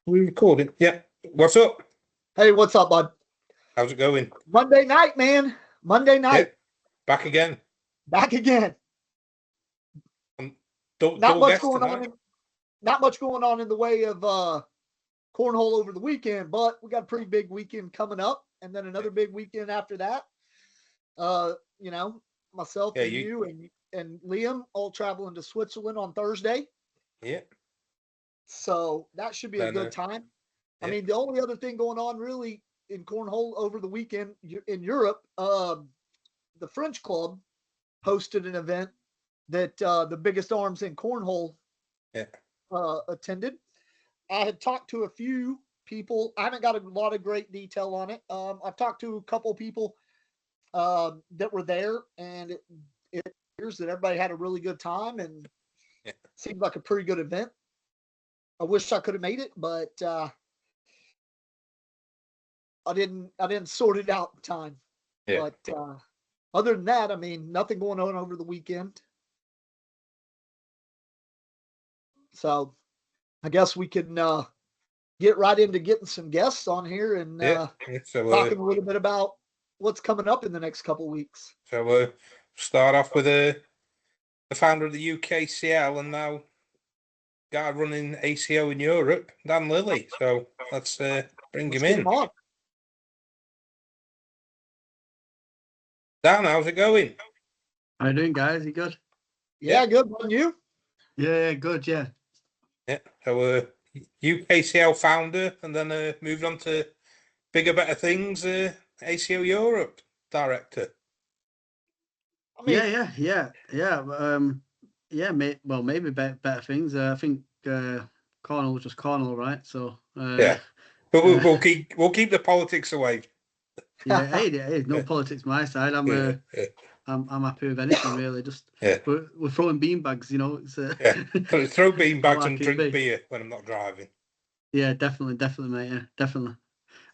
We recording? Yeah. What's up? Hey, what's up, bud? How's it going? Monday night, man. Monday night. Yeah. Back again. Back again. Not much going on. Not much going on in the way of cornhole over the weekend, but we got a pretty big weekend coming up, and then another big weekend after that. Myself and you and Liam all traveling to Switzerland on Thursday. Yeah. So that should be a good time. Yeah. I mean, the only other thing going on really in cornhole over the weekend in Europe, the French club hosted an event that the biggest arms in cornhole attended. I had talked to a few people. I haven't got a lot of great detail on it. I've talked to a couple of people that were there, and it appears that everybody had a really good time and seemed like a pretty good event. I wish I could have made it, but I didn't sort it out in time. Yeah. But other than that, I mean, nothing going on over the weekend. So I guess we can get right into getting some guests on here and talking a little bit about what's coming up in the next couple of weeks. So we'll start off with the founder of the UKCL and now guy running ACO in Europe, Dan Lilley. So let's bring him in. Dan, how's it going? How you doing, guys? You good? Yeah, good. And you? Yeah, good. Yeah. Yeah. So UKCL founder, and then moved on to bigger, better things. ACO Europe director. I mean, maybe better things. I think Cornwall was just Cornwall, right? So yeah, but we'll keep the politics away. Yeah, hey, no politics my side. I'm happy with anything really. Just we're throwing beanbags, you know. It's throw beanbags and drink beer when I'm not driving. Yeah, definitely, mate. Yeah, definitely.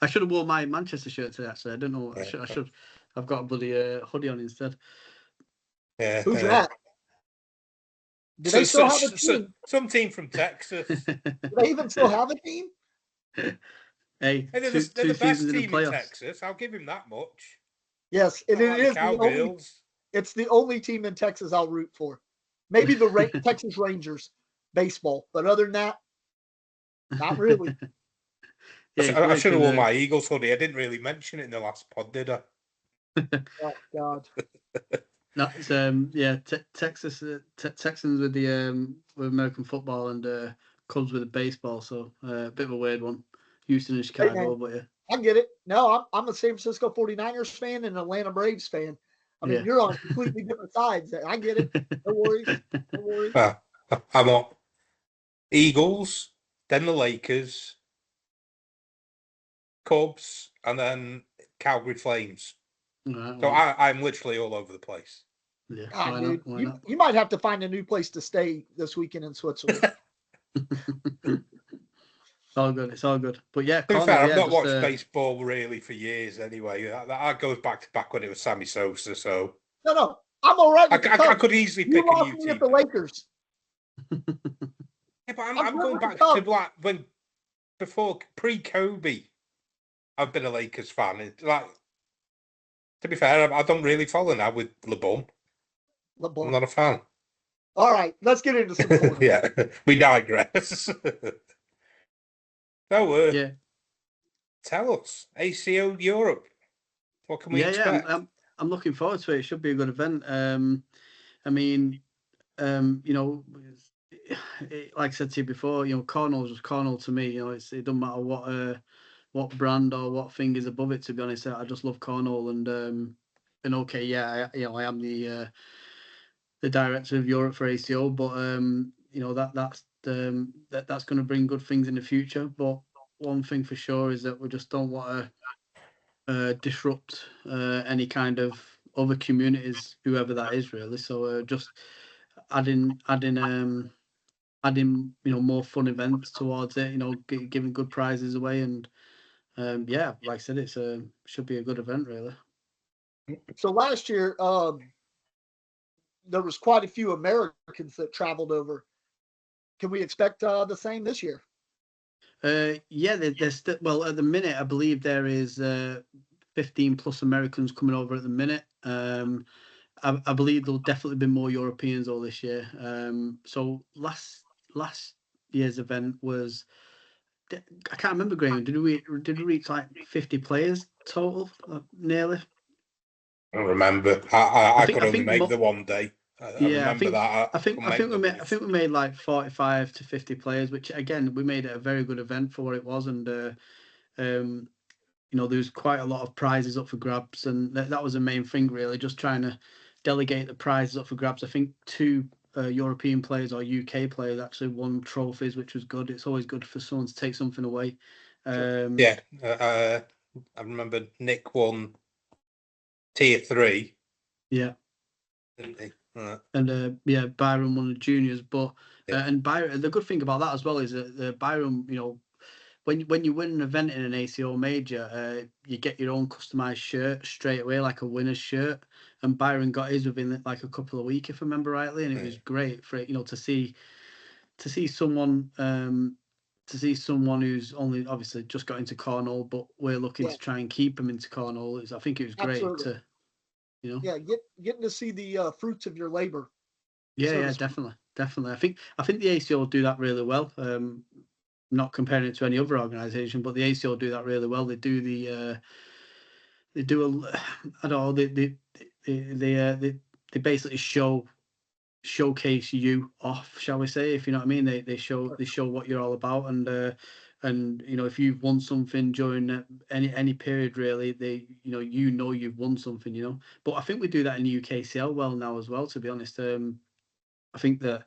I should have worn my Manchester shirt today. Actually, I don't know. I should. I've got a bloody hoodie on instead. Yeah. Who's that? Do they still have a team? Some team from Texas. Do they even still have a team? Hey, they're the best team in Texas. I'll give him that much. Yes, it is. It's the only team in Texas I'll root for. Maybe the Texas Rangers baseball, but other than that, not really. I should have worn my Eagles hoodie. I didn't really mention it in the last pod, did I? Oh God. That's Texas Texans with the with American football and Cubs with the baseball. So a bit of a weird one. Houston and Chicago, but yeah. I get it. No, I'm a San Francisco 49ers fan and an Atlanta Braves fan. I mean, you're on completely different sides. I get it. No worries. No worries. I'm on Eagles, then the Lakers, Cubs, and then Calgary Flames. So I'm literally all over the place. Yeah, God, dude, you might have to find a new place to stay this weekend in Switzerland. It's all good. It's all good. But yeah, to be fair, I've not watched baseball really for years anyway. That goes back when it was Sammy Sosa. So no, I'm all right. I could easily pick a new team. At the Lakers. Yeah, but I'm going back to like when before pre-Kobe. I've been a Lakers fan. It's like, to be fair, I don't really follow now with LeBron. I'm not a fan. All right, let's get into some. Yeah, we digress. So, tell us, ACO Europe. What can we expect? Yeah, I'm looking forward to it. It should be a good event. I mean, you know, like I said to you before, you know, Cornwall's just Cornwall to me. You know, it doesn't matter what brand or what thing is above it. To be honest, I just love Cornwall and okay, I am the director of Europe for ACO, but you know that's going to bring good things in the future. But one thing for sure is that we just don't want to disrupt any kind of other communities, whoever that is, really. So just adding more fun events towards it. You know, giving good prizes away, and like I said, it's should be a good event, really. So last year, there was quite a few Americans that traveled over. Can we expect the same this year? Yeah, there's still, well, at the minute, I believe there is 15 plus Americans coming over at the minute. I believe there'll definitely be more Europeans all this year. So last year's event was, I can't remember, Graham. Did we reach like 50 players total? Nearly. I don't remember. I could only make the one day. I remember that. I think we made like 45 to 50 players, which again we made it a very good event for what it was, and you know, there's quite a lot of prizes up for grabs, and that was the main thing really, just trying to delegate the prizes up for grabs. I think 2 European players or UK players actually won trophies, which was good. It's always good for someone to take something away. I remember Nick won tier 3. Yeah. Didn't he? And Byron won the juniors, but and Byron, the good thing about that as well is that Byron, you know, when you win an event in an ACO major, you get your own customized shirt straight away, like a winner's shirt. And Byron got his within like a couple of weeks, if I remember rightly, and it was great for it, you know, to see someone who's only obviously just got into cornhole, but we're looking to try and keep him into cornhole. I think it was great to, you know, getting to see the fruits of your labor. Yeah, definitely. I think the ACO do that really well. Not comparing it to any other organisation, but the ACO do that really well. They do I don't know, they basically showcase you off, shall we say, if you know what I mean. They show what you're all about, and you know, if you've won something during any period really, they you know you've won something, you know. But I think we do that in the UKCL well now as well, to be honest. I think the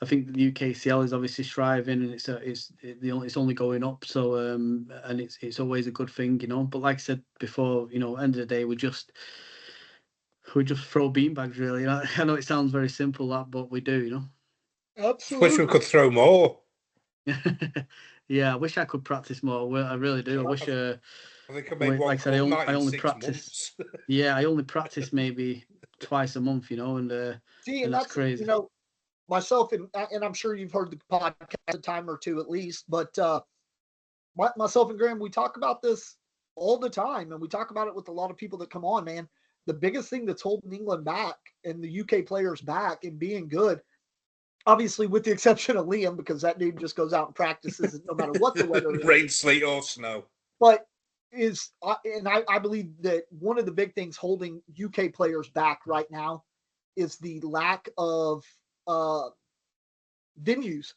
UKCL is obviously thriving, and it's only going up. So and it's always a good thing, you know. But like I said before, you know, end of the day, we just throw beanbags, really. I know it sounds very simple, but we do, you know. Absolutely. Wish we could throw more. Yeah, I wish I could practice more. I really do. I wish. I think I made one, like I said, I only practice. Yeah, I only practice maybe twice a month, you know, and that's crazy. You know, myself and I'm sure you've heard the podcast a time or two at least, but myself and Graham, we talk about this all the time, and we talk about it with a lot of people that come on, man. The biggest thing that's holding England back and the UK players back and being good, obviously with the exception of Liam, because that dude just goes out and practices no matter what the weather is. Rain, sleet, or snow. But I believe that one of the big things holding UK players back right now is the lack of venues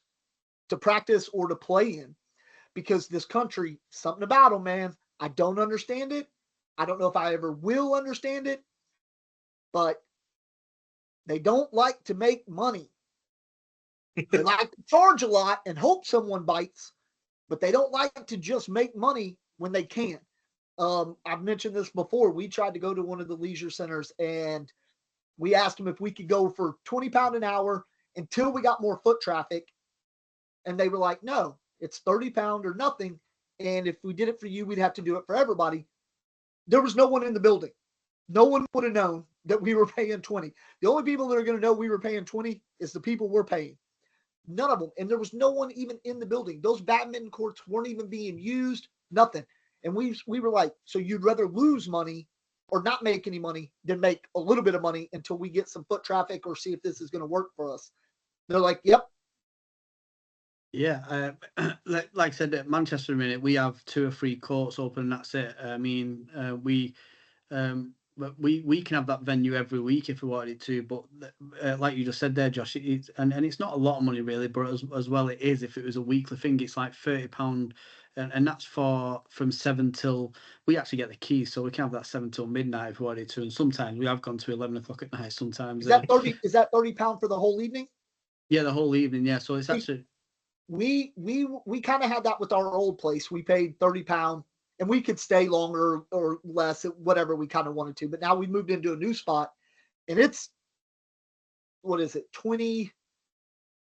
to practice or to play in, because this country, something about them, man, I don't understand it. I don't know if I ever will understand it, but they don't like to make money. They like to charge a lot and hope someone bites, but they don't like to just make money when they can. I've mentioned this before. We tried to go to one of the leisure centers, and we asked them if we could go for £20 an hour until we got more foot traffic. And they were like, no, it's £30 or nothing. And if we did it for you, we'd have to do it for everybody. There was no one in the building. No one would have known that we were paying 20. The only people that are going to know we were paying 20 is the people we're paying. None of them. And there was no one even in the building. Those badminton courts weren't even being used, nothing. And we were like, so you'd rather lose money or not make any money than make a little bit of money until we get some foot traffic or see if this is going to work for us. They're like, yep. Yeah, like I said, at Manchester a minute, we have 2 or 3 courts open, and that's it. I mean, we can have that venue every week if we wanted to, but like you just said there, Josh, it's not a lot of money really, but as well it is. If it was a weekly thing, it's like £30, and that's from 7 till we actually get the keys, so we can have that 7 till midnight if we wanted to, and sometimes we have gone to 11 o'clock at night. Sometimes is that £30 for the whole evening? Yeah, the whole evening. Yeah, so it's actually. We kind of had that with our old place. We paid £30 and we could stay longer or less, whatever we kind of wanted to. But now we moved into a new spot, and it's, what is it, 20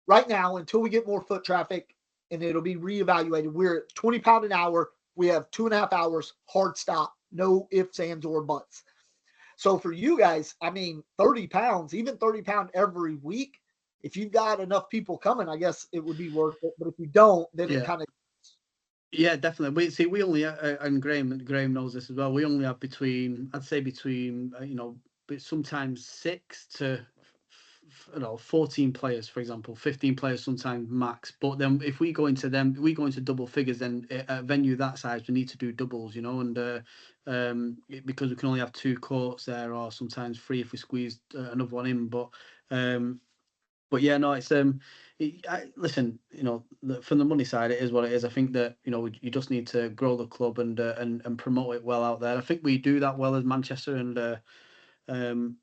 right now until we get more foot traffic, and it'll be reevaluated. We're at £20 an hour. We have 2.5 hours hard stop, no ifs, ands, or buts. So for you guys, I mean, £30, even £30 every week. If you've got enough people coming, I guess it would be worth it. But if you don't, then it kind of Yeah, definitely. We only and Graham knows this as well. We only have I'd say between sometimes 6 to 14 players, for example, 15 players sometimes max. But then if we go into double figures, then at a venue that size, we need to do doubles, and because we can only have 2 courts there, or sometimes 3 if we squeeze another one in. But yeah, no, it's listen, from the money side, it is what it is. I think that you just need to grow the club and promote it well out there. I think we do that well as Manchester, and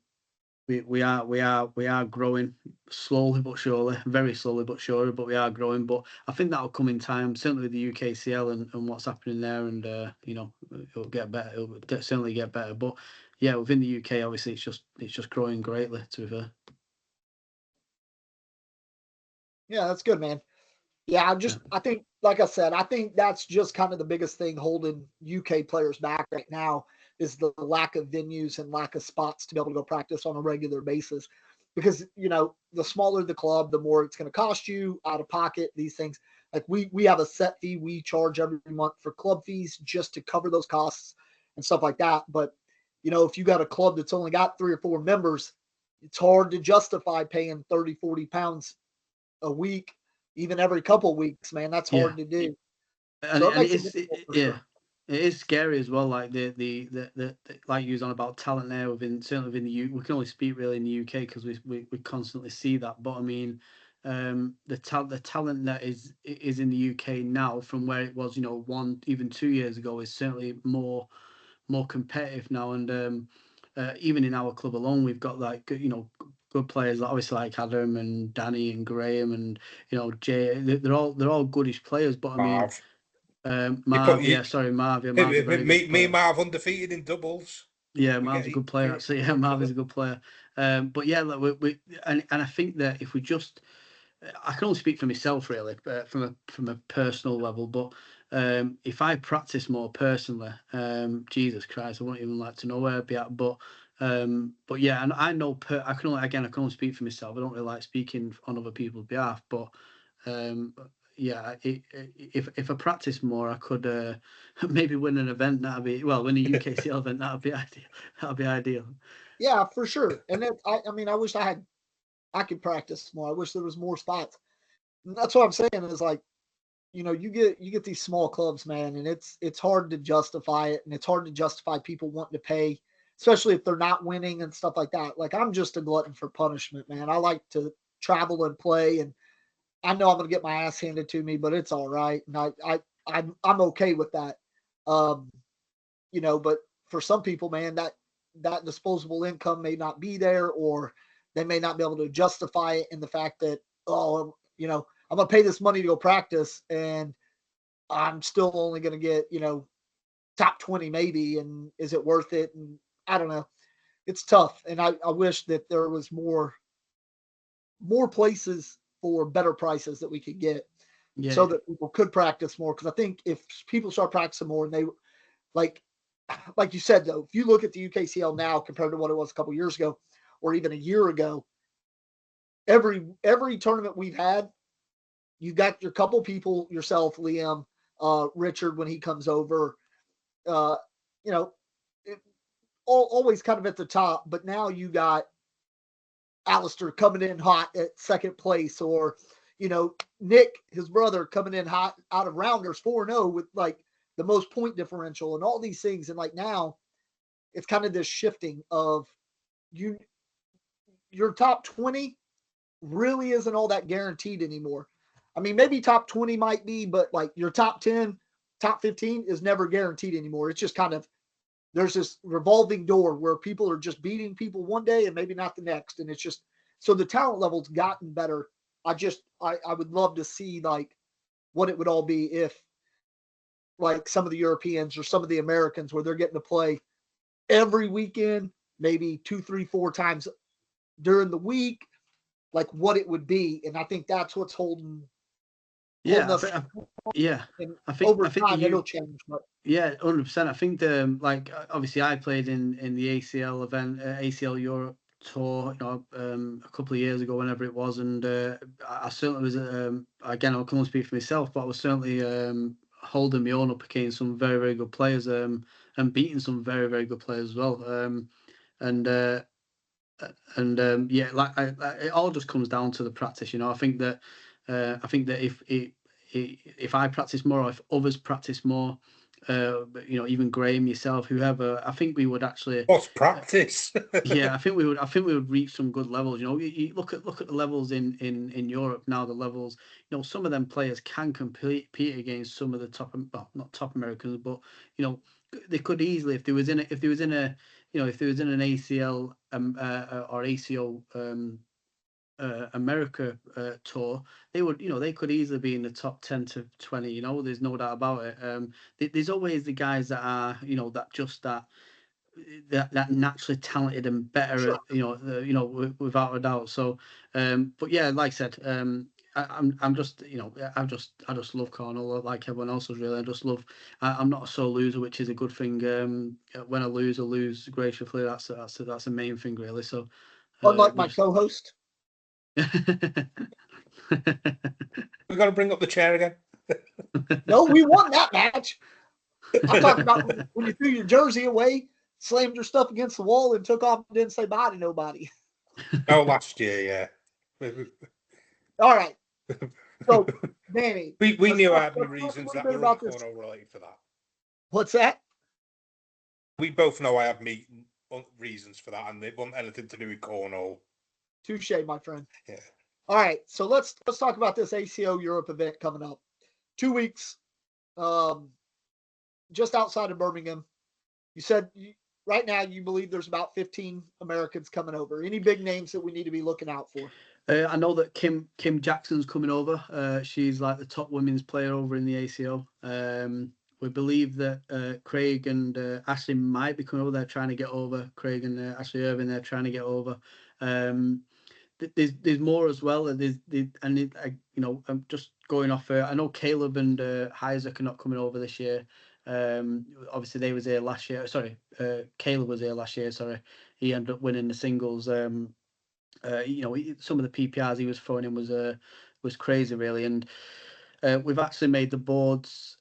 we are growing slowly but surely, very slowly but surely, but we are growing. But I think that'll come in time, certainly with the UKCL and what's happening there, and it'll get better. It'll certainly get better. But yeah, within the UK, obviously, it's just growing greatly. To be fair. Yeah, that's good, man. Yeah, I think, like I said, I think that's just kind of the biggest thing holding UK players back right now is the lack of venues and lack of spots to be able to go practice on a regular basis. Because, the smaller the club, the more it's going to cost you out of pocket, these things. Like we have a set fee we charge every month for club fees just to cover those costs and stuff like that. But, if you got a club that's only got 3 or 4 members, it's hard to justify paying 30, 40 pounds a week, even every couple of weeks, man. That's hard to do. And, so it is scary as well. Like the like you was on about talent there certainly within the UK. We can only speak really in the UK because we constantly see that. But I mean, the talent that is in the UK now from where it was, 1 even 2 years ago is certainly more competitive now. And even in our club alone, we've got like good players, obviously like Adam and Danny and Graham and Jay. They're all goodish players. But I mean, Marv, Marv. Yeah, Marv's a very good player. Me and Marv undefeated in doubles. Yeah, Marv's a good player. Actually, yeah, Marv is a good player. But yeah, like and I think that if we just, I can only speak for myself really, from a personal level. But if I practice more personally, Jesus Christ, I wouldn't even like to know where I'd be at. But yeah, and I know I can only speak for myself. I don't really like speaking on other people's behalf. But yeah, if I practice more, I could maybe win an event. Win a UKCL event. That'd be ideal. That'd be ideal. Yeah, for sure. And then I mean, I wish I could practice more. I wish there was more spots. And that's what I'm saying is like, you get these small clubs, man, and it's hard to justify it, and it's hard to justify people wanting to pay, especially if they're not winning and stuff like that. Like I'm just a glutton for punishment, man. I like to travel and play, and I know I'm going to get my ass handed to me, but it's all right, and I'm okay with that. But for some people, man, that disposable income may not be there, or they may not be able to justify it in the fact that, I'm going to pay this money to go practice, and I'm still only going to get, top 20 maybe, and is it worth it? And I don't know. It's tough, and I wish that there was more places for better prices that we could get, so that people could practice more. Because I think if people start practicing more, and they like you said, though, if you look at the UKCL now compared to what it was a couple years ago, or even a year ago, every tournament we've had, you got your couple people, yourself, Liam, Richard when he comes over, always kind of at the top. But now you got Alistair coming in hot at second place, or Nick, his brother, coming in hot out of Rounders 4-0 with like the most point differential and all these things. And like now it's kind of this shifting of your top 20 really isn't all that guaranteed anymore. I mean, maybe top 20 might be, but like your top 10, top 15 is never guaranteed anymore. It's just kind of, there's this revolving door where people are just beating people one day and maybe not the next. And it's just, so the talent level's gotten better. I would love to see like what it would all be if like some of the Europeans or some of the Americans, where they're getting to play every weekend, maybe 2, 3, 4 times during the week, like what it would be. And I think that's what's holding us. I think it'll change. But yeah, 100%. I think obviously I played in the ACL event, ACL Europe tour, a couple of years ago, whenever it was, and I certainly was. Again, I can only speak for myself, but I was certainly holding my own up against some very, very good players, and beating some very, very good players as well. Yeah, it all just comes down to the practice. I think that if I practice more, or if others practice more, even Graham, yourself, whoever, I think we would actually. What's practice? Yeah, I think we would reach some good levels. You look at the levels in Europe now. The levels, some of them players can compete against some of the top, well, not top Americans, but they could easily, if there was in an ACL or ACO America tour, they could easily be in the top 10 to 20. There's no doubt about it. There's always the guys that are that naturally talented and better, without a doubt. So, but yeah, like I said, I'm just, I just love Cornwall like everyone else does, really. I just love. I'm not a sore loser, which is a good thing. When I lose graciously. That's the main thing, really. So, unlike my co-host. We got to bring up the chair again. No, we won that match. I'm talking about when you threw your jersey away, slammed your stuff against the wall, and took off and didn't say bye to nobody. Oh, last year, yeah. All right. So, Danny. we knew I had any reasons that were Cornwall related for that. What's that? We both know I have reasons for that, and it wasn't anything to do with Cornwall. Touche, my friend. Yeah. All right, so let's talk about this ACO Europe event coming up. 2 weeks, just outside of Birmingham. You said right now you believe there's about 15 Americans coming over. Any big names that we need to be looking out for? I know that Kim Jackson's coming over. She's like the top women's player over in the ACO. We believe that Craig and Ashley might be coming over. They're trying to get over. Craig and Ashley Irving, they're trying to get over. There's more as well. I'm just going off. I know Caleb and Isaac are not coming over this year. Obviously they was here last year. Sorry, Caleb was here last year. Sorry, he ended up winning the singles. Some of the PPRs he was throwing in was crazy, really. And we've actually made the boards,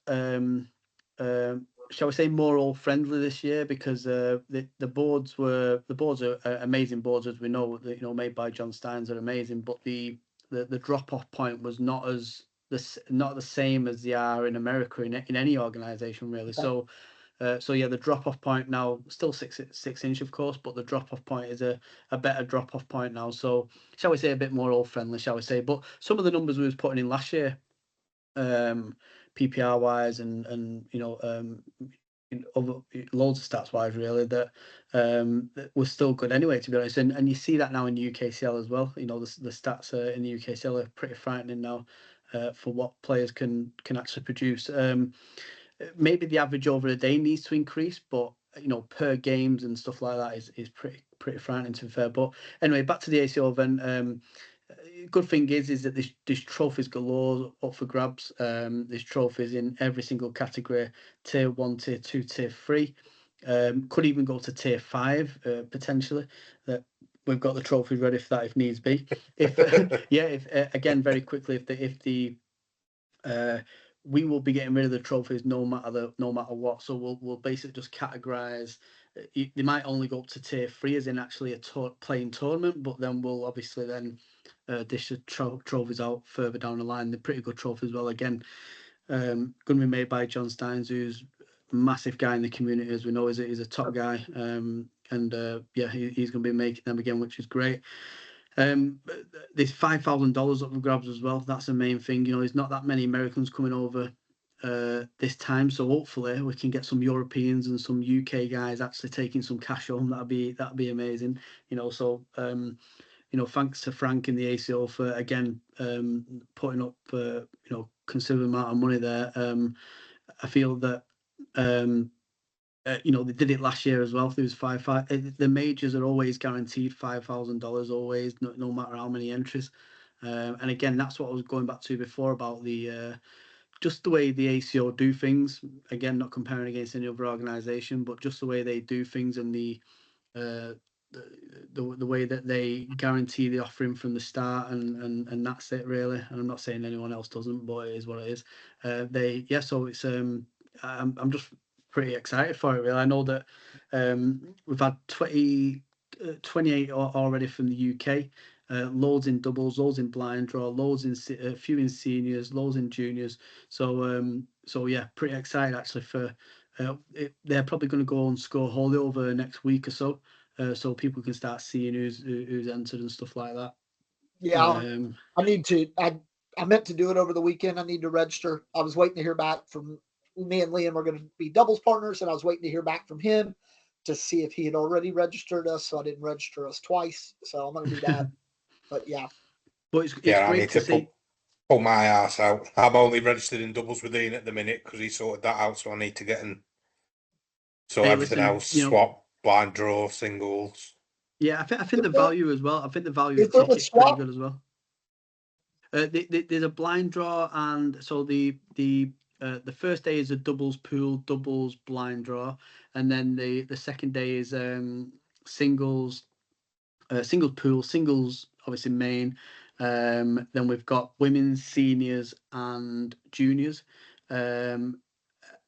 shall we say, more all friendly this year, because the boards are amazing boards, as we know. Made by John Steins are amazing, but the drop off point was not the same as they are in America in any organization, really. So yeah, the drop off point now still 6 inch, of course, but the drop off point is a better drop off point now. So shall we say a bit more all friendly, shall we say? But some of the numbers we was putting in last year, PPR wise and other loads of stats wise, really, that was still good anyway, to be honest. And you see that now in UKCL as well. The stats in the UKCL are pretty frightening now for what players can actually produce. Maybe the average over a day needs to increase, but per games and stuff like that is pretty frightening, to be fair. But anyway, back to the ACO event. Good thing is that this trophies galore up for grabs. There's trophies in every single category: tier 1, tier 2, tier 3. Could even go to tier 5 potentially. That we've got the trophies ready for that if needs be. If again, very quickly, we will be getting rid of the trophies no matter what. So we'll basically just categorize. They might only go up to tier 3, as in actually a playing tournament, but then we'll obviously dish the trophies out further down the line. They're pretty good trophies as well. Again, going to be made by John Steins, who's a massive guy in the community, as we know. He's a top guy, he's going to be making them again, which is great. There's $5,000 up for grabs as well. That's the main thing. There's not that many Americans coming over this time, so hopefully we can get some Europeans and some UK guys actually taking some cash home. That'd be amazing. So thanks to Frank in the ACO for again putting up considerable amount of money there. I feel that they did it last year as well. There was the majors are always guaranteed $5,000 always, no matter how many entries. And again, that's what I was going back to before about the just the way the ACO do things. Again, not comparing against any other organisation, but just the way they do things and the the way that they guarantee the offering from the start, and that's it really. And I'm not saying anyone else doesn't, but it is what it is. So it's I'm just pretty excited for it really. I know that we've had 28 already from the UK, loads in doubles, loads in blind draw, loads in a few in seniors, loads in juniors. So yeah, pretty excited actually for. They're probably going to go and score wholly over the next week or so. So people can start seeing who's entered and stuff like that. Yeah, I need to. I meant to do it over the weekend. I need to register. I was waiting to hear back from me and Liam. We're going to be doubles partners, and I was waiting to hear back from him to see if he had already registered us. So I didn't register us twice. So I'm going to do that. But yeah, but it's great I need to see. Pull my ass out. I'm only registered in doubles with Ian at the minute because he sorted that out. So I need to get in. So everything else, swap, blind draw, singles. Yeah, I think the value as well. I think the value of tickets pretty good as well. There's a blind draw, and so the first day is a doubles pool, doubles blind draw, and then the second day is singles pool, singles obviously main. Then we've got women's, seniors, and juniors.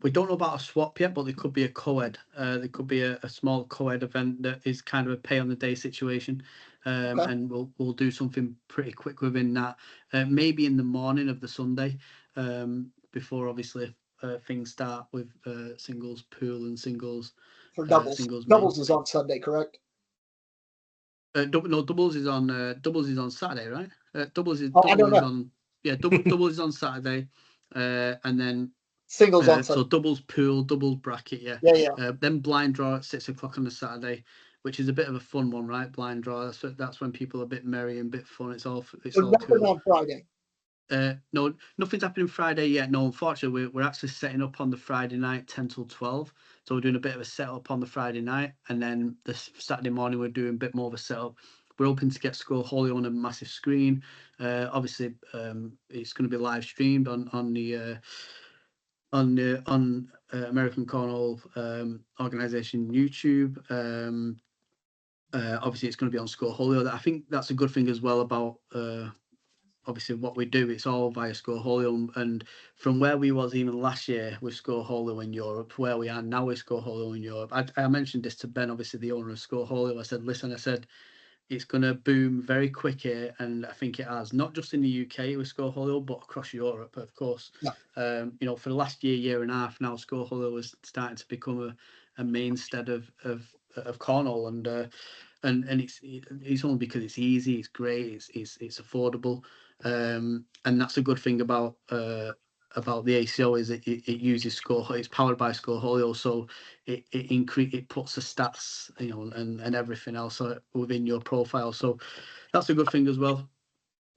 We don't know about a swap yet, but there could be a co-ed. There could be a small co-ed event that is kind of a pay on the day situation. And we'll do something pretty quick within that. Maybe in the morning of the Sunday, before obviously things start with singles pool and singles. For doubles. Doubles is on Sunday, correct? No, doubles is on Saturday, right? Doubles is on doubles is on Saturday, and then singles on Sunday. So doubles pool, doubles bracket, yeah. Then blind draw at 6 o'clock on the Saturday, which is a bit of a fun one, right? Blind draw. That's when people are a bit merry and a bit fun. It's all cool. On Friday. No, nothing's happening Friday yet. No, unfortunately, we're actually setting up on the Friday night, 10 till 12. So we're doing a bit of a setup on the Friday night, and then the Saturday morning we're doing a bit more of a setup. We're hoping to get score wholly on a massive screen. Obviously, it's going to be live streamed on American Cornhole organization YouTube. Obviously, it's going to be on Score Holio. I think that's a good thing as well about obviously what we do. It's all via Score Holio, and from where we was even last year with Score Holio in Europe, where we are now with Score Holio in Europe. I mentioned this to Ben, obviously the owner of Score Holio. I said, listen, it's going to boom very quick here, and I think it has, not just in the UK with Score Holio, but across Europe, of course. Yeah. For the last year and a half now, Score Holio is starting to become a mainstead of cornhole, and it's only because it's easy, it's great, it's affordable, and that's a good thing about the ACO is it uses Score. It's powered by Score Holio, so it puts the stats, and everything else within your profile. So that's a good thing as well.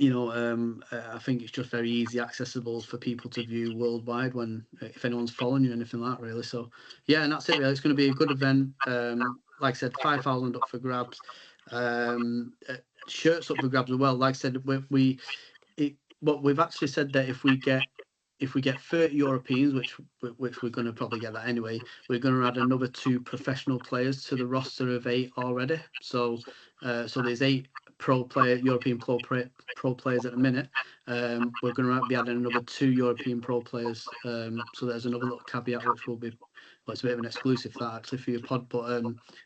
I think it's just very easy accessible for people to view worldwide if anyone's following you or anything like that, really. So yeah, and that's it really. It's going to be a good event. Like I said, 5,000 up for grabs. Shirts up for grabs as well. Like I said, we've actually said that if we get 30 Europeans, which we're going to probably get that anyway, we're going to add another 2 professional players to the roster of 8 already. So there's 8 European pro players at the minute. We're going to be adding another 2 European pro players. So there's another little caveat which will be, well, it's a bit of an exclusive for that actually for your pod, but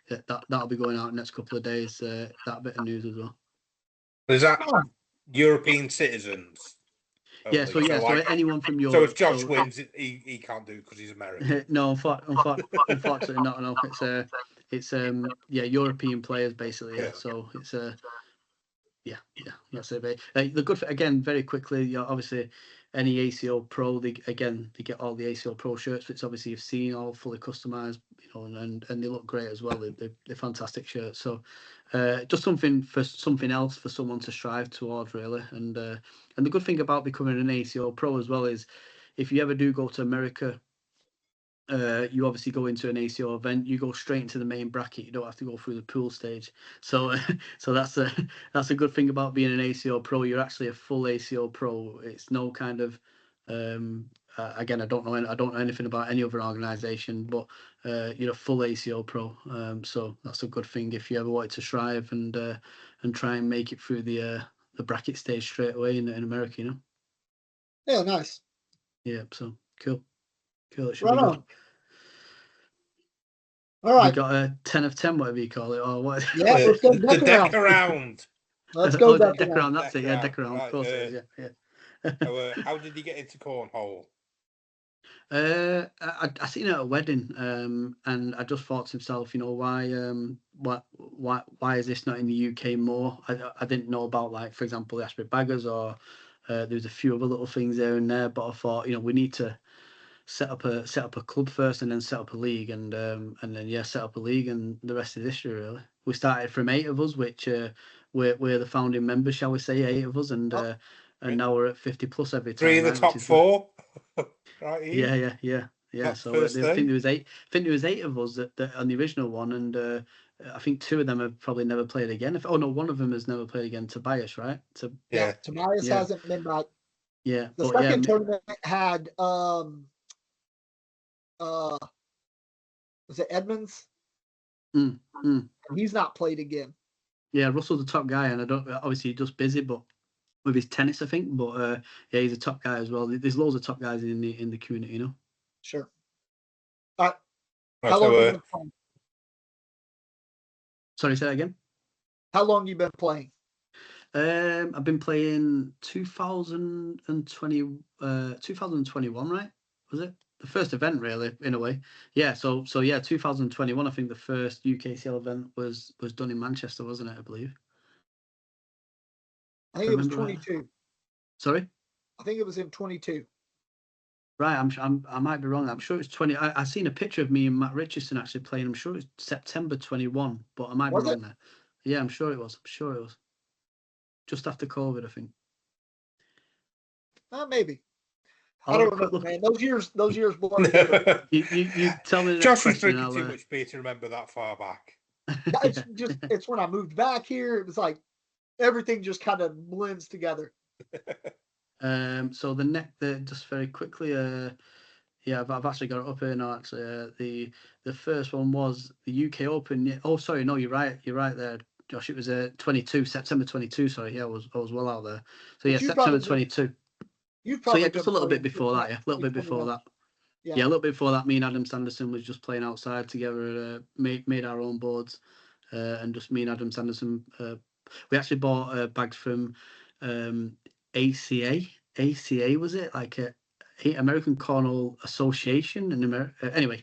that'll be going out in the next couple of days. That bit of news as well. Is that European citizens? Yeah, so anyone from Europe. So if Josh wins, he can't do it because he's American. No, unfortunately not. No, it's European players basically. Yeah. So it's that's it. The good again, very quickly. Obviously, any ACO Pro, they get all the ACO Pro shirts, which obviously you've seen, all fully customized, and they look great as well. They're fantastic shirts. So just something else for someone to strive toward, really. And the good thing about becoming an ACO Pro as well is, if you ever do go to America, you obviously go into an ACO event, you go straight into the main bracket. You don't have to go through the pool stage. So that's a good thing about being an ACO Pro. You're actually a full ACO Pro. It's no kind of again, I don't know anything about any other organisation, but you're a full ACO pro, so that's a good thing if you ever wanted to strive and try and make it through the bracket stage straight away in America, you know. Yeah, nice. Yeah, so cool. It should Right be good. on. All right. We got a 10 of 10, whatever you call it, or what? Yeah, let's go the deck around. Let's go deck around. That's it. Yeah, deck around. Right, Of course it is. Yeah. So, how did you get into cornhole? I seen it at a wedding, and I just thought to myself, you know, why is this not in the UK more? I didn't know about, like, for example, the Asprey Baggers, or there's a few other little things there and there, but I thought, you know, we need to set up a club first and then set up a league, and then set up a league, and the rest is history, really. We started from 8 of us, which we're the founding members, shall we say, 8 of us, and now we're at 50 plus every time. 3 of the top 4. Right here. Yeah. So I think there was 8. I think there was 8 of us that on the original one, and I think 2 of them have probably never played again. One of them has never played again. Tobias, right? Tobias hasn't been back. Yeah. The second tournament had was it Edmonds? He's not played again. Yeah, Russell's the top guy, and I don't obviously he's just busy, but with his tennis, I think. But he's a top guy as well. There's loads of top guys in the community, you know. Sure. All right. How long have you been playing? Sorry, say that again. How long you been playing? I've been playing 2021, right? Was it the first event, really, in a way? Yeah. So 2021. I think the first UKCL event was done in Manchester, wasn't it? I believe. I think it was 22. Right. Sorry. I think it was in 22. Right, I might be wrong. I'm sure it's 20. I seen a picture of me and Matt Richardson actually playing. I'm sure it's September 21, but I might be wrong there. Yeah, I'm sure it was. Just after COVID, I think. Maybe. I don't remember, man. Those years blur. you tell me. Josh was drinking too much beer to remember that far back. It's when I moved back here. It was like everything just kind of blends together. So just very quickly, I've actually got it up here now. Actually, the first one was the UK Open. Yeah. Oh, sorry, no, you're right there, Josh. It was September 22. Sorry, I was well out there. So yeah, September 22. So yeah, just a little bit before that. Yeah, a little bit before that. Yeah, a little bit before that. Me and Adam Sanderson was just playing outside together. Made our own boards, and just me and Adam Sanderson. We actually bought bags from ACA was it, like a American Cornhole Association in America? Anyway.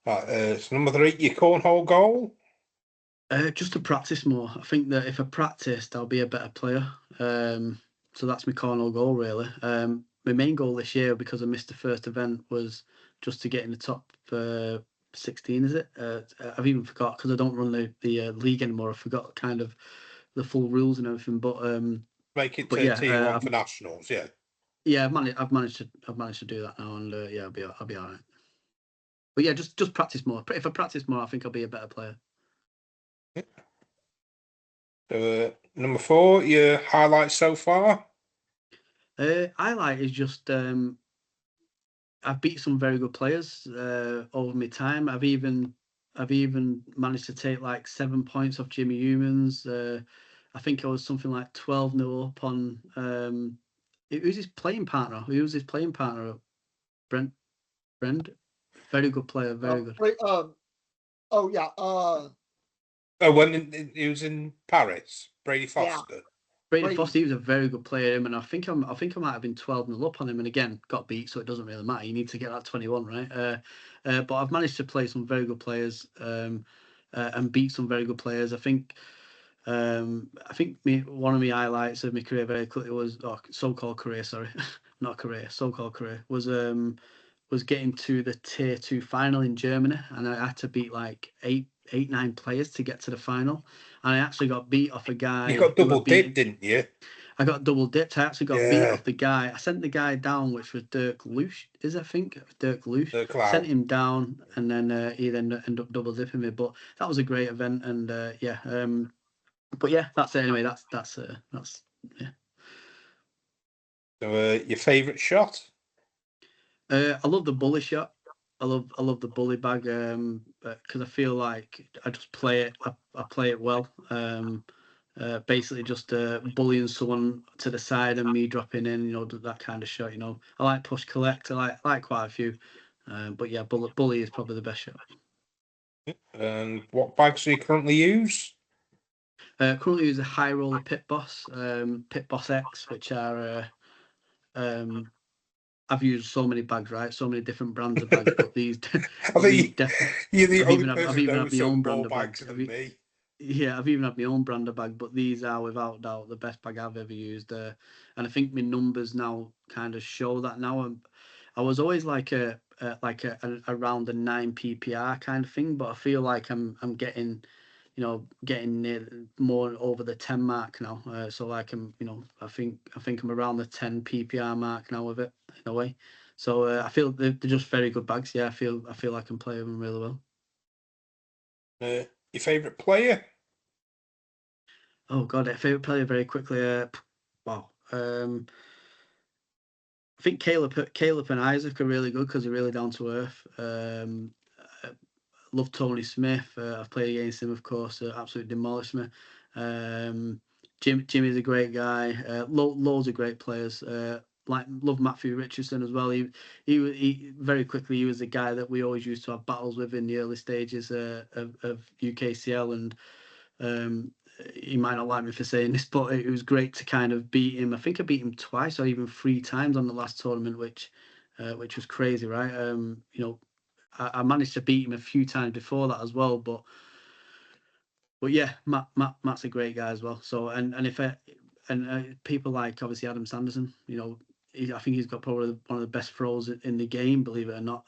Right, so number 3, your cornhole goal. Just to practice more. I think that if I practiced, I'll be a better player. So that's my cornhole goal, really. My main goal this year, because I missed the first event, was just to get in the top 16. Is it? I've even forgot, because I don't run the league anymore. I forgot kind of the full rules and everything, but make it to tier 1 for nationals. Yeah, I've managed to do that now, and I'll be all right. But yeah, just practice more. If I practice more, I think I'll be a better player. Number 4, your highlights so far. Highlight is just I've beat some very good players over my time. I've even managed to take like 7 points off Jimmy Humans. I think I was something like 12-0 up on. Who's his playing partner? Who was his playing partner? Brent. Very good player. Very good. When he was in Paris, Brady Foster. Yeah. Brady Foster, he was a very good player, and I think I might have been 12-0 up on him, and again got beat, so it doesn't really matter. You need to get that 21, right? But I've managed to play some very good players and beat some very good players. I think one of my highlights of my career very quickly was so-called career. Sorry, not career. So-called career was getting to the tier 2 final in Germany, and I had to beat like 9 players to get to the final. And I actually got beat off a guy. You got double dipped, didn't you? I got double dipped. I actually got beat off the guy. I sent the guy down, which was Dirk Loosh, Dirk Loosh. Sent him down, and then he ended up double dipping me. But that was a great event, and but yeah, that's it. Anyway, that's yeah. So, your favourite shot? I love the bully shot. I love the bully bag because I feel like I just play it. I play it well. Basically just bullying someone to the side and me dropping in. That kind of shot. I like push collect. I like quite a few. But yeah, bully is probably the best shot. And what bags do you currently use? Currently use a high roller Pit Boss X, which are I've used so many bags, right? So many different brands of bags, but these, I think you're the only person I've who even had knows my some own more brand of bags bags. than me. Yeah, I've even had my own brand of bag, but these are without doubt the best bag I've ever used. And I think my numbers now kind of show that now. I was always like around the 9 PPR kind of thing, but I feel like I'm getting near more over the 10 mark now. So like I think I'm around the 10 PPR mark now with it in a way. So I feel they're just very good bags. Yeah, I feel I can play them really well. Your favourite player? Oh God, favourite player very quickly. Wow. I think Caleb and Isaac are really good because they're really down to earth. Love Tony Smith. I've played against him, of course. Absolutely demolished me. Jimmy's a great guy. Loads of great players. Love Matthew Richardson as well. He very quickly. He was the guy that we always used to have battles with in the early stages of UKCL, and he might not like me for saying this, but it was great to kind of beat him. I think I beat him twice or even 3 times on the last tournament, which was crazy, right? I managed to beat him a few times before that as well, but yeah, Matt's a great guy as well. So people like obviously Adam Sanderson, I think he's got probably one of the best throws in the game, believe it or not.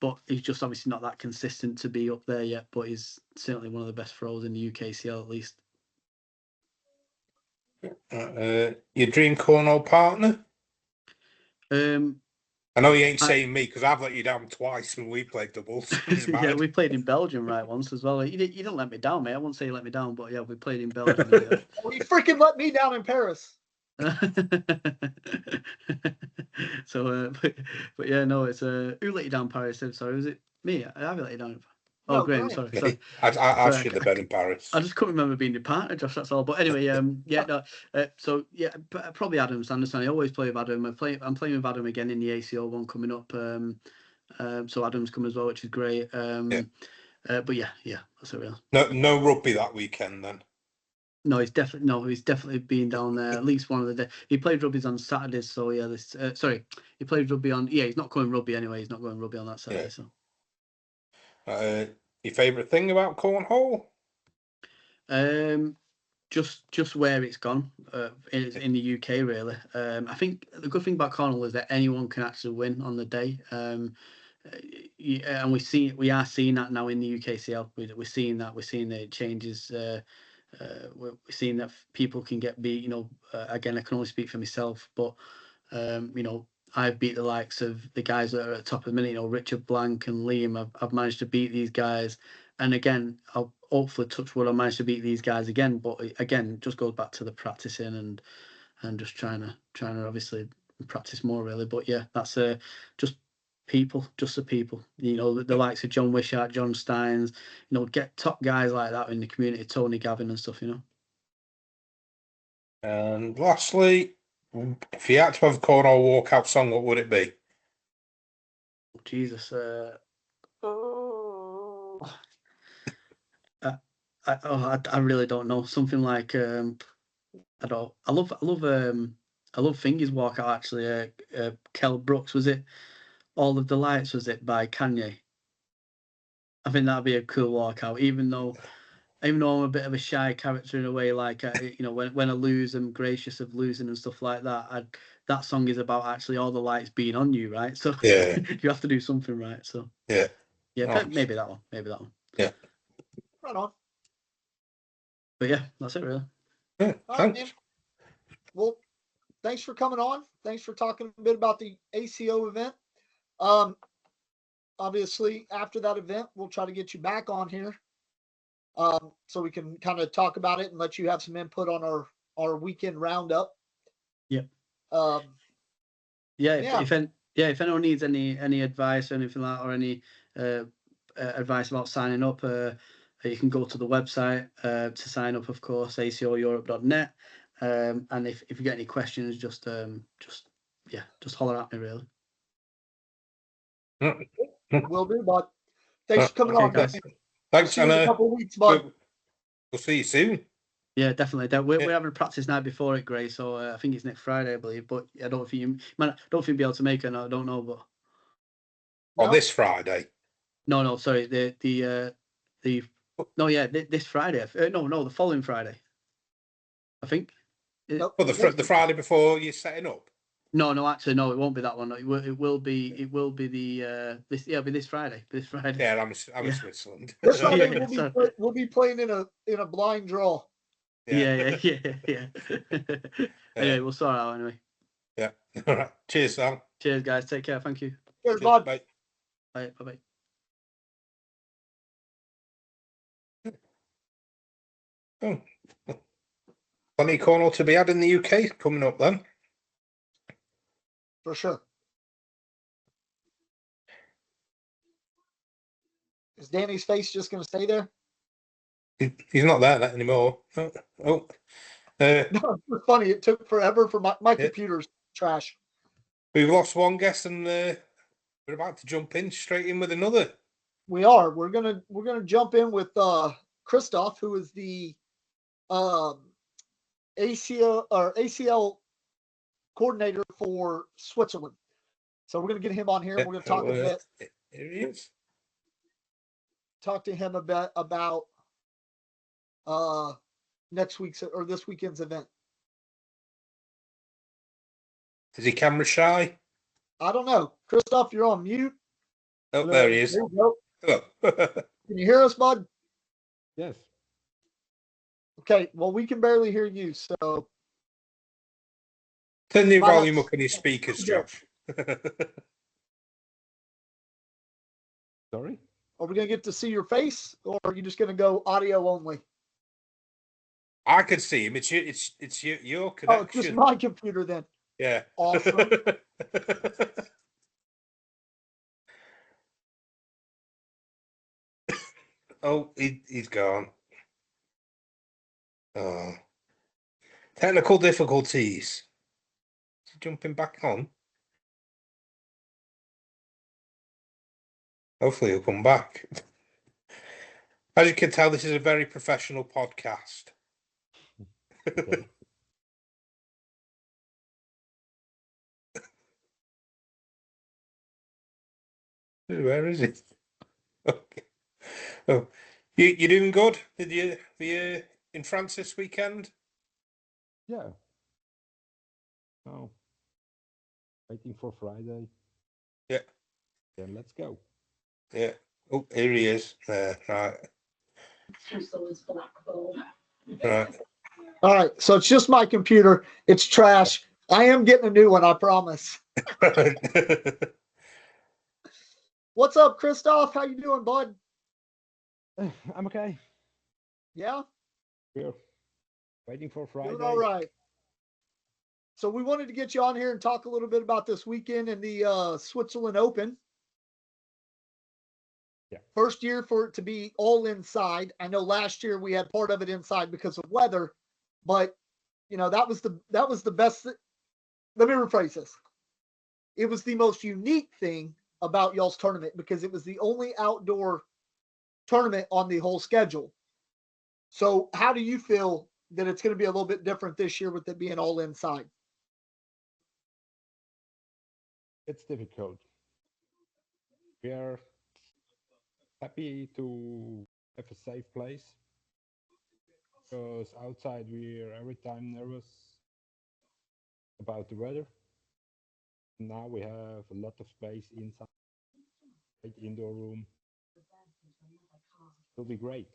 But he's just obviously not that consistent to be up there yet. But he's certainly one of the best throws in the UKCL at least. Your dream cornhole partner? I know you ain't saying me because I've let you down twice when we played doubles. Yeah, we played in Belgium once as well. You didn't let me down, mate. I won't say you let me down, but yeah, we played in Belgium. Well, you freaking let me down in Paris. So, but yeah, no, it's who let you down, Paris? Sorry, was it me? I let you down. Oh, no, Graham, sorry. I should have been in Paris. I just couldn't remember being your partner, Josh. That's all. But anyway, so yeah, probably Adam Sanderson. I always play with Adam. I'm playing with Adam again in the ACO one coming up. So Adam's come as well, which is great. But yeah, that's it. Real. No rugby that weekend then. No, he's definitely been down there at least one of the days. He played rugby on Saturdays, so yeah. He played rugby on. Yeah, he's not going rugby anyway. He's not going rugby on that Saturday. So, your favourite thing about cornhole? Just where it's gone in the UK, really. I think the good thing about cornhole is that anyone can actually win on the day. And we are seeing that now in the UKCL. We're seeing that. We're seeing the changes. We're seeing that people can get beat. Again, I can only speak for myself, but I've beat the likes of the guys that are at the top of the minute. Richard Blank and Liam. I've managed to beat these guys, and again, I'll hopefully touch wood. I managed to beat these guys again, but again, it just goes back to the practicing and just trying to obviously practice more, really. But yeah, that's just the people. The likes of John Wishart, John Steins. Get top guys like that in the community, Tony Gavin and stuff. And lastly, if you had to have a cornhole walkout song, what would it be? Jesus. I really don't know. Something like I love Fingers Walkout actually. Kel Brooks, was it? All of the Lights, was it, by Kanye? I think that'd be a cool walkout, even though I'm a bit of a shy character in a way, like when I lose, I'm gracious of losing and stuff like that. That song is about actually all the lights being on you, right? So yeah, you have to do something right. So yeah, nice. Maybe that one. Yeah, right on. But yeah, that's it really. Yeah, thanks. Right, well, thanks for coming on. Thanks for talking a bit about the ACO event. Obviously, after that event, we'll try to get you back on here, so we can kind of talk about it and let you have some input on our weekend roundup. Yep. If anyone needs any advice or anything like that, or any advice about signing up, you can go to the website to sign up, of course, acoeurope.net. And if you get any questions, just holler at me, really. Will do, bud. Thanks for coming on, guys. Thanks. See you in a couple of weeks, bud. We'll see you soon. Yeah, definitely. We're having a practice night before it, Gray. So I think it's next Friday, I believe. But I don't think you'll be able to make it. I don't know, but. Or this Friday. No, sorry. This Friday. No, the following Friday. I think. But the Friday before you're setting up. No, actually, no, it won't be that one. It will be the this. Yeah, it'll be this Friday. Yeah, I'm in Switzerland. This Friday we'll be playing in a blind draw. Yeah. Anyway, we'll sort it out anyway. Yeah. All right. Cheers, Sam. Cheers, guys. Take care. Thank you. Cheers, bud. Bye. Bye. Oh. Plenty of Cornwall to be had in the UK coming up then. For sure. Is Danny's face just going to stay there? He's not there anymore. No, it's funny. It took forever for my computer's trash. We've lost one guest, and we're about to jump straight in with another. We are. We're gonna jump in with Christoph, who is the ACL coordinator for Switzerland. So we're gonna get him on here. We're gonna talk a bit. Here he is. Talk to him a bit about next week's or this weekend's event. Is he camera shy? I don't know. Christoph, you're on mute. Oh, there he is. There you go. Hello. Can you hear us, bud? Yes. Okay. Well, we can barely hear you, so turn the volume up on your speakers, Josh. Sorry? Are we going to get to see your face, or are you just going to go audio only? I could see him. It's your connection. Oh, it's just my computer then. Yeah. Awesome. Oh, he's gone. Oh. Technical difficulties. Is he jumping back on? Hopefully he'll come back. As you can tell, this is a very professional podcast. Okay. Where is it? Okay. Oh, you doing good? Were you in France this weekend? Yeah. Oh. Waiting for Friday. Yeah. Then let's go. Yeah. Oh, here he is. Right. Right. All right. So it's just my computer. It's trash. I am getting a new one, I promise. What's up, Christoph? How you doing, bud? I'm okay. Yeah? We're waiting for Friday. Doing all right. So we wanted to get you on here and talk a little bit about this weekend in the Switzerland Open. Yeah. First year for it to be all inside. I know last year we had part of it inside because of weather, but that was the best. Let me rephrase this. It was the most unique thing about y'all's tournament because it was the only outdoor tournament on the whole schedule. So how do you feel that it's going to be a little bit different this year with it being all inside? It's difficult. We are happy to have a safe place because outside we're every time nervous about the weather. Now we have a lot of space inside, indoor room. It'll be great,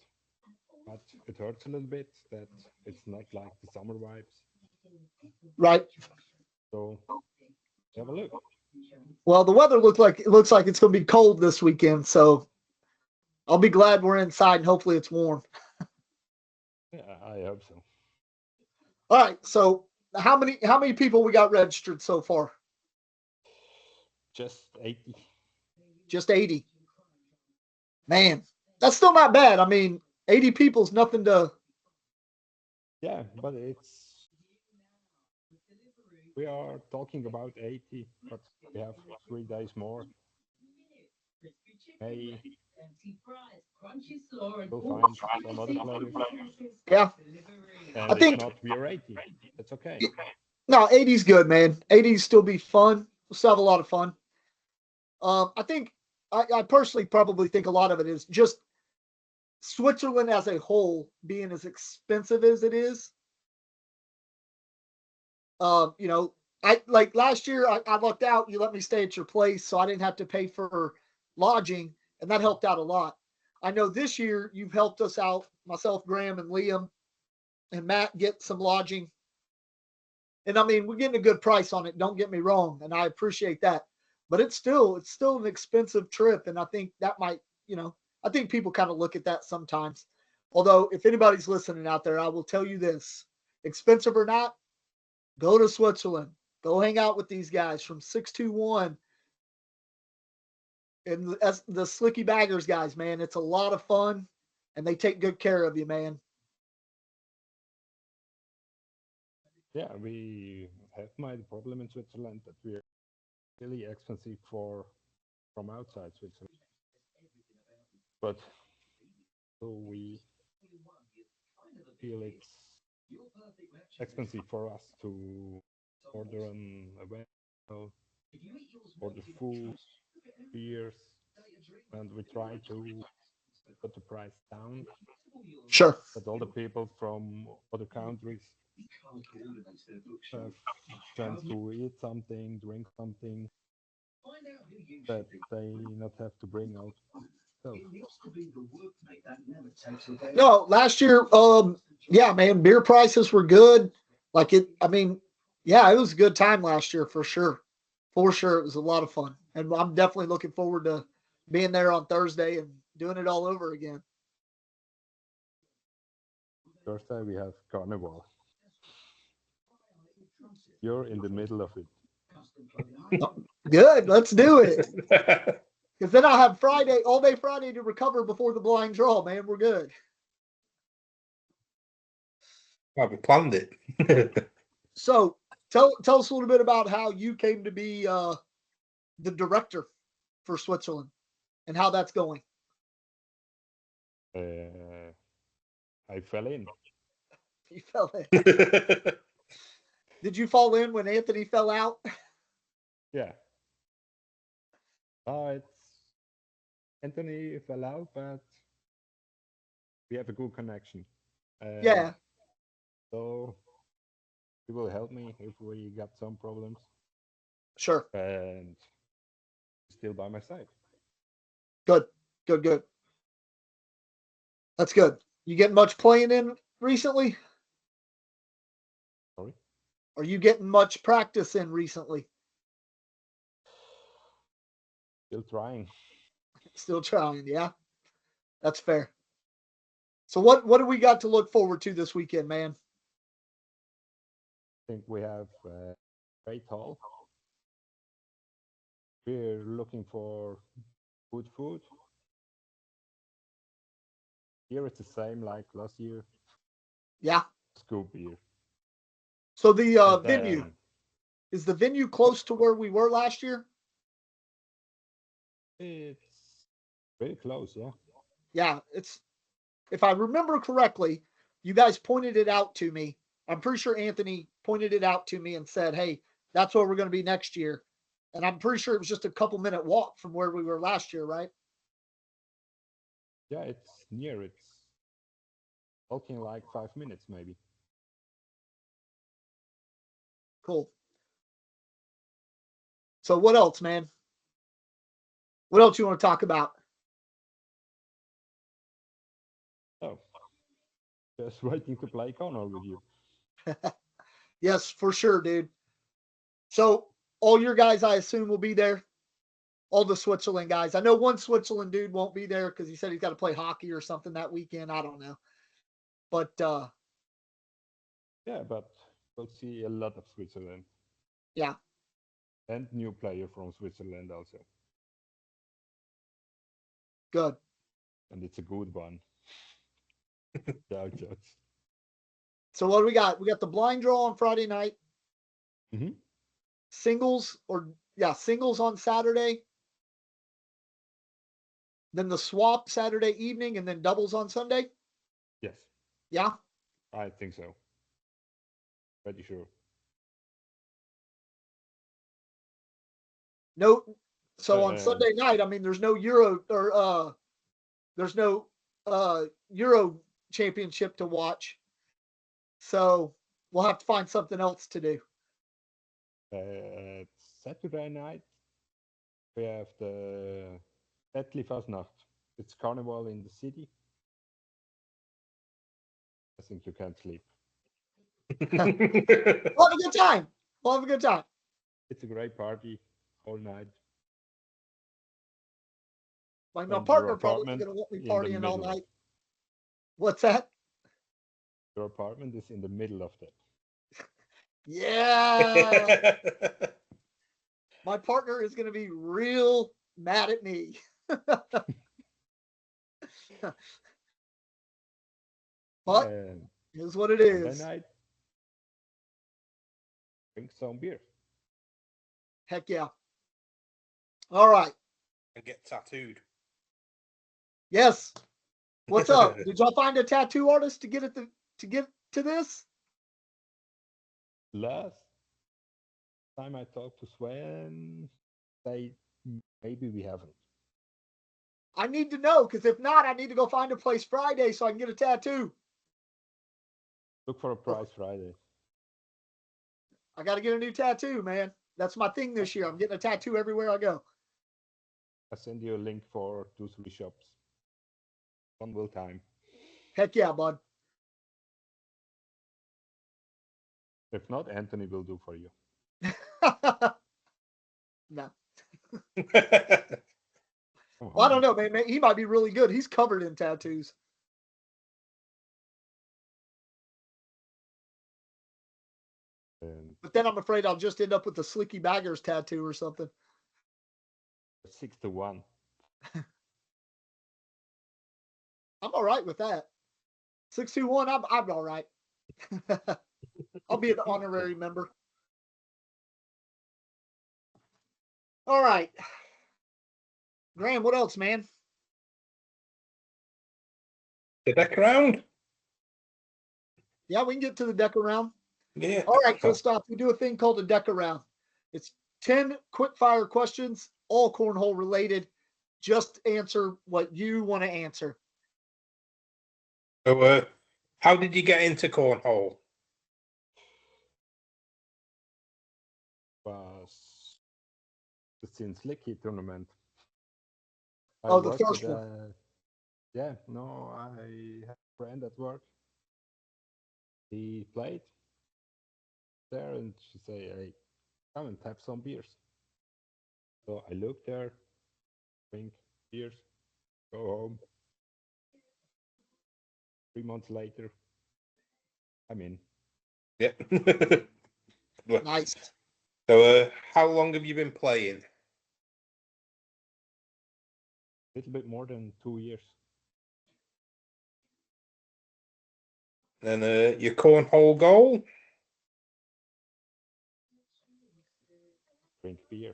but it hurts a little bit that it's not like the summer vibes. Right. So have a look. Well, the weather looks like it's going to be cold this weekend, so I'll be glad we're inside and hopefully it's warm. Yeah, I hope so. All right, so how many people we got registered so far? Just 80. Just 80. Man, that's still not bad. I mean, 80 people is nothing to. Yeah, but we are talking about 80, but we have 3 days more. Hey, we'll find some other players. Yeah. And if not, we are 80. That's okay. No, 80's good, man. 80's still be fun. We'll still have a lot of fun. I think, I personally probably think a lot of it is just Switzerland as a whole being as expensive as it is. You know, I like last year I lucked out. You let me stay at your place, so I didn't have to pay for lodging, and that helped out a lot. I know this year you've helped us out, myself, Graham, and Liam, and Matt get some lodging. And I mean, we're getting a good price on it. Don't get me wrong, and I appreciate that. But it's still an expensive trip, and I think that might, you know, I think people kind of look at that sometimes. Although, if anybody's listening out there, I will tell you this: expensive or not, go to Switzerland. Go hang out with these guys from 621 and the Slicky Baggers guys, man. It's a lot of fun, and they take good care of you, man. Yeah, we have made a problem in Switzerland that we're really expensive from outside Switzerland. But so we feel it's expensive for us to order an event, order food, beers, and we try to put the price down. Sure. But all the people from other countries have chance to eat something, drink something that they not have to bring out. So. No, last year, yeah, man, beer prices were good. Like it, I mean, yeah, it was a good time last year for sure. For sure, it was a lot of fun, and I'm definitely looking forward to being there on Thursday and doing it all over again. Thursday we have Carnival. You're in the middle of it. Good, let's do it. Because then I'll have Friday, all day Friday to recover before the blind draw, man. We're good. Well, we planned it. So tell us a little bit about how you came to be the director for Switzerland and how that's going. I fell in. You fell in. Did you fall in when Anthony fell out? Yeah. Anthony fell out, but we have a good connection. Yeah. So he will help me if we got some problems. Sure. And still by my side. Good. That's good. You getting much playing in recently? Sorry? Are you getting much practice in recently? Still trying. Still trying, yeah. That's fair. So what do we got to look forward to this weekend, man? I think we have a great hall. We're looking for good food. Here it's the same like last year. Yeah. Scoop beer. So the venue, is the venue close to where we were last year? It's very close, yeah. Yeah, it's, if I remember correctly, you guys pointed it out to me. I'm pretty sure Anthony pointed it out to me and said, hey, that's where we're going to be next year. And I'm pretty sure it was just a couple-minute walk from where we were last year, right? Yeah, it's near. It's walking like 5 minutes, maybe. Cool. So what else, man? What else you want to talk about? Oh, just waiting to play Connor with you. Yes, for sure, dude. So all your guys, I assume, will be there. All the Switzerland guys. I know one Switzerland dude won't be there because he said he's got to play hockey or something that weekend. I don't know. But yeah, but We'll see a lot of Switzerland. Yeah. And new player from Switzerland also. Good. And it's a good one. Yeah, judge. So what do we got? We got the blind draw on Friday night. Mm-hmm. Singles on Saturday. Then the swap Saturday evening, and then doubles on Sunday. Yes. Yeah. I think so. Pretty sure. No. So on Sunday night, I mean, there's no Euro or there's no Euro championship to watch. So we'll have to find something else to do. Saturday night, we have the Fastnacht. It's carnival in the city. I think you can't sleep. We'll have a good time. We'll have a good time. It's a great party all night. My partner probably going to want me partying all night. What's that? Your apartment is in the middle of that. Yeah. My partner is going to be real mad at me. But here's what it is. Sunday night, drink some beer. Heck yeah. All right. And get tattooed. Yes. What's up? Did y'all find a tattoo artist to get to this? Last time I talked to Sven, they maybe we haven't. I need to know, because if not, I need to go find a place Friday so I can get a tattoo. Look for a prize Friday. I got to get a new tattoo, man. That's my thing this year. I'm getting a tattoo everywhere I go. I'll send you a link for 2-3 shops. One will time. Heck yeah, bud. If not, Anthony will do for you. No. Well, I don't know, man. He might be really good. He's covered in tattoos. But then I'm afraid I'll just end up with the Slicky Baggers tattoo or something. 6-1. I'm all right with that. 621, I'm all right. I'll be an honorary member. All right. Graham, what else, man? The deck around? Yeah, we can get to the deck around. Yeah. All right, Christoph, we do a thing called a deck around. It's 10 quick fire questions, all cornhole related. Just answer what you want to answer. So, how did you get into cornhole? Was the Sin Slicky tournament. The first one. Yeah, no, I had a friend at work. He played there, and she said, "Hey, come and tap some beers." So I looked there, drink beers, go home. 3 months later, I'm in. Yeah. Nice. So, how long have you been playing? A little bit more than 2 years. And your cornhole goal? Drink beer.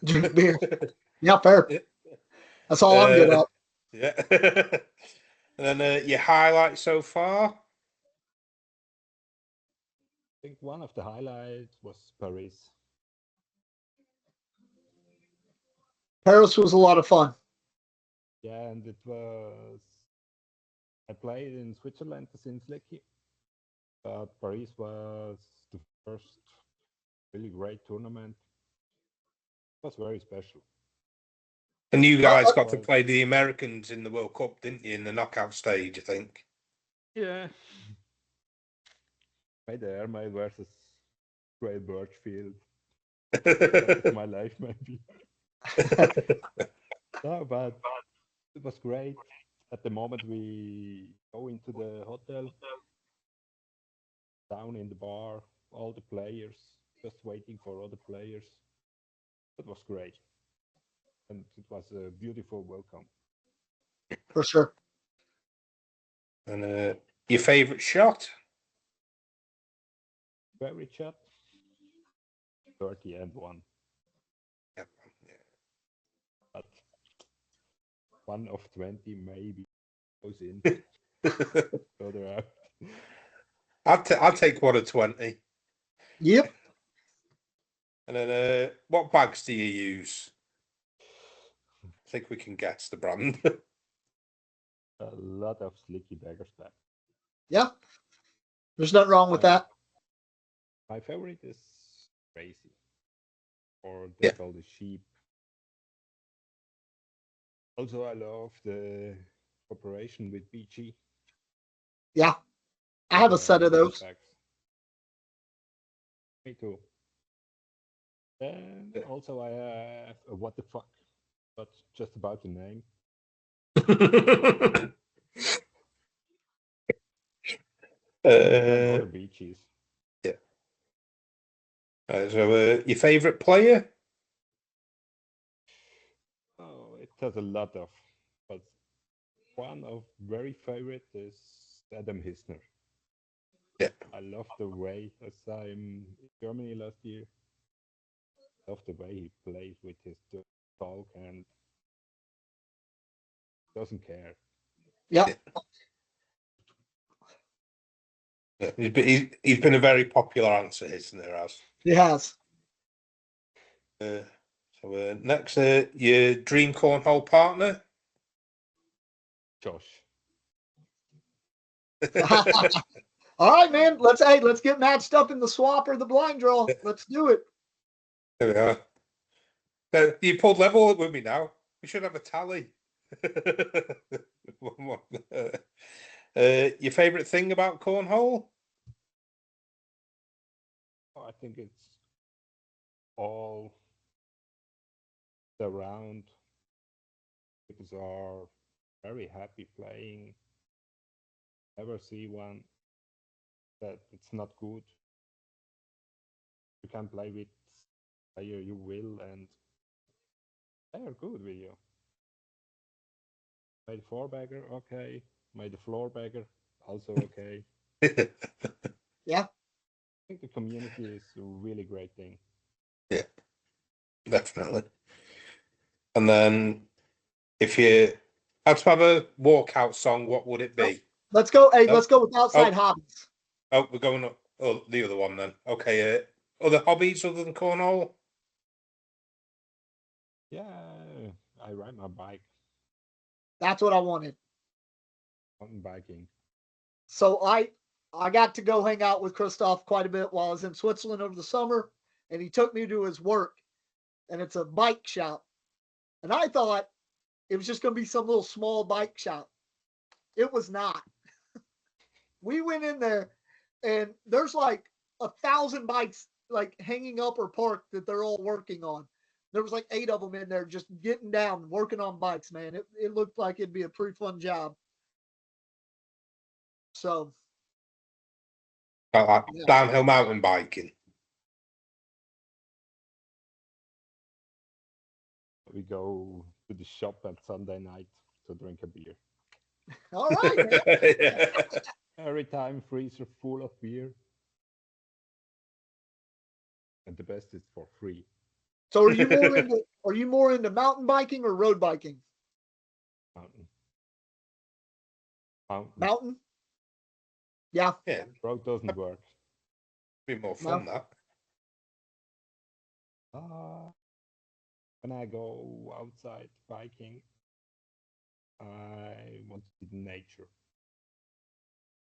Drink beer. Yeah, fair. That's all I'm good at. Yeah. And then your highlight so far? I think one of the highlights was Paris. Paris was a lot of fun. Yeah, and it was. I played in Switzerland since Slicky, but Paris was the first really great tournament. It was very special. And you guys got to play the Americans in the World Cup, didn't you, in the knockout stage, I think? Yeah. Played there, my versus Great Birchfield. My life, maybe. No, but it was great. At the moment we go into the hotel, down in the bar, all the players just waiting for other players. That was great, and it was a beautiful welcome. For sure. And your favourite shot? Favorite shot? 30 and 1. Yep. But 1 of 20 maybe goes in. Further out. I'd take 1 of 20. Yep. And then what bags do you use? I think we can guess the brand. A lot of Slicky Beggars back. Yeah. There's nothing wrong with that. My favorite is Crazy. Or they call the sheep. Also, I love the cooperation with BG. Yeah. I have a set of those. Bags. Me too. And also I have a What the Fuck, but just about the name. Other beaches. Yeah. So your favourite player? Oh, it has a lot of, but one of very favorite is Adam Hissner. Yeah. I love the way, as I'm in Germany last year, love the way he plays with his talk and doesn't care. Yeah. Yeah. He's been a very popular answer, isn't there, Raz? He has. So next, your dream cornhole partner? Josh. All right, man. Let's get matched up in the swap or the blind draw. Let's do it. There we are. Now, you pulled level with me now. We should have a tally. Your favourite thing about cornhole? I think it's all around. People are very happy playing. Never see one that it's not good. You can play with player you will, and they are good with you. Made a 4-bagger, okay. Made a floor bagger, also okay. Yeah. I think the community is a really great thing. Yeah, definitely. And then, if you had to have a walkout song, what would it be? Let's go. Hey, let's go with outside hobbies. Oh, we're going up. Oh, the other one then. Okay. Other hobbies other than cornhole? Yeah, I ride my bike. That's what I wanted. Mountain biking. So I got to go hang out with Christoph quite a bit while I was in Switzerland over the summer, and he took me to his work, and it's a bike shop. And I thought it was just going to be some little small bike shop. It was not. We went in there, and there's like 1,000 bikes like hanging up or parked that they're all working on. There was like 8 of them in there just getting down, working on bikes, man. It looked like it'd be a pretty fun job. So. Like downhill mountain biking. We go to the shop at Sunday night to drink a beer. All right, man. Yeah. Every time freezer full of beer. And the best is for free. So are you more into mountain biking or road biking? Mountain? Yeah. Yeah. Road doesn't work. Be more fun that. When I go outside biking, I want to see nature.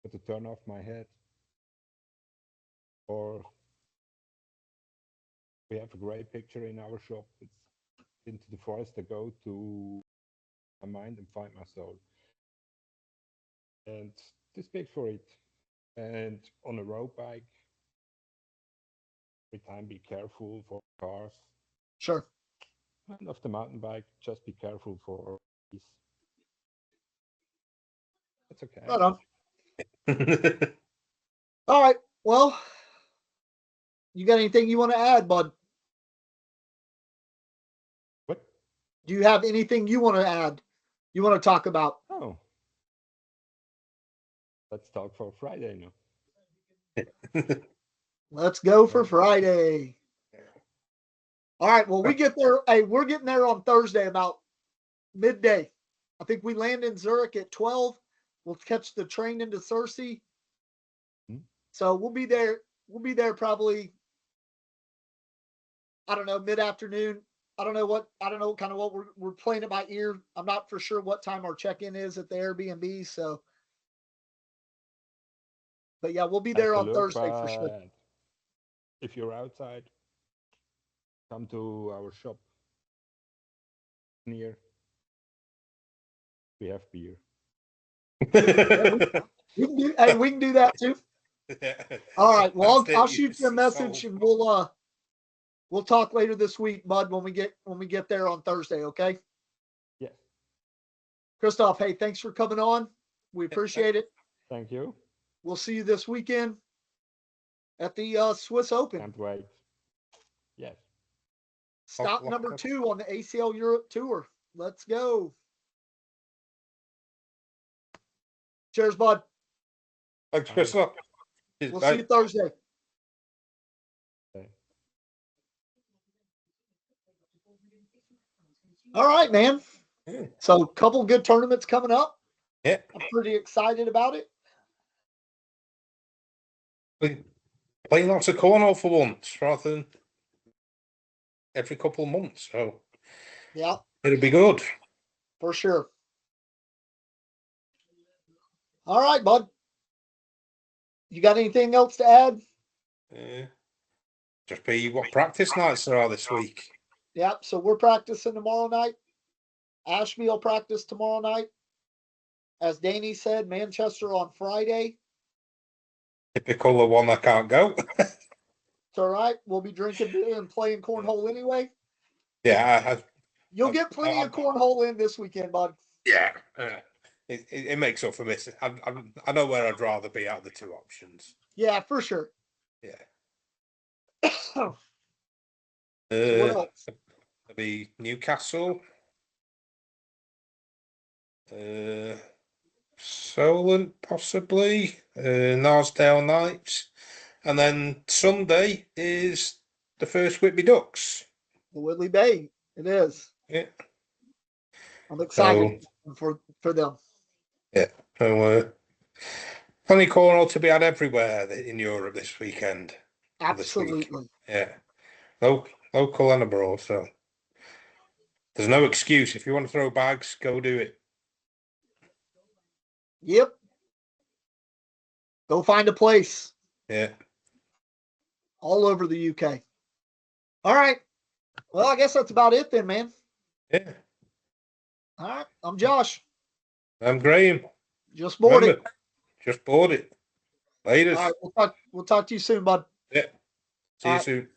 But to turn off my head. Or we have a great picture in our shop. It's into the forest I go to my mind and find my soul. And this speaks for it. And on a road bike, every time be careful for cars. Sure. And of the mountain bike, just be careful for these. That's okay. Right on. All right. Well, you got anything you want to add, bud? What? Do you have anything you want to add? You want to talk about? Oh. Let's talk for Friday now. Let's go for Friday. All right. Well, we get there. Hey, we're getting there on Thursday about midday. I think we land in Zurich at 12. We'll catch the train into Cersei. So we'll be there. We'll be there probably, I don't know, mid-afternoon. I don't know kind of what we're playing it by ear. I'm not for sure what time our check-in is at the Airbnb. So, but yeah, we'll be there on Thursday for sure. If you're outside, come to our shop near. We have beer. We can do that too. All right. Well, I'll shoot you a message and we'll talk later this week, bud, when we get there on Thursday, okay? Yes. Christoph, hey, thanks for coming on. We appreciate it. Thank you. We'll see you this weekend at the Swiss Open. Can't wait. Yes. Stop number 2 on the ACL Europe Tour. Let's go. Cheers, bud. Thanks, Christoph. We'll see you Thursday. Okay. All right, man. Yeah. So a couple good tournaments coming up. Yeah. I'm pretty excited about it. Playing lots of cornhole for once rather than every couple of months. So yeah, it'll be good. For sure. All right, bud. You got anything else to add? Just be what practice nights there are this week. Yep. So we're practicing tomorrow night. Ashby will practice tomorrow night. As Danny said, Manchester on Friday. Typical the one that can't go. It's all right. We'll be drinking beer and playing cornhole anyway. Yeah. You'll get plenty of cornhole in this weekend, bud. Yeah. It makes up for missing. I know where I'd rather be out of the two options. Yeah, for sure. Yeah. What else? It'll be Newcastle. Solent, possibly. Narsdale Knights. And then Sunday is the first Whitby Ducks. The Whitley Bay. It is. Yeah. I'm excited for them. Yeah. So, plenty of cornhole to be had everywhere in Europe this weekend. Absolutely. This week. Yeah. Local and abroad. So there's no excuse. If you want to throw bags, go do it. Yep. Go find a place. Yeah. All over the UK. All right. Well, I guess that's about it then, man. Yeah. All right. I'm Josh. I'm Graham. Just bought it. Just bought it. Later. All right. We'll talk to you soon, bud. Yeah. See you soon.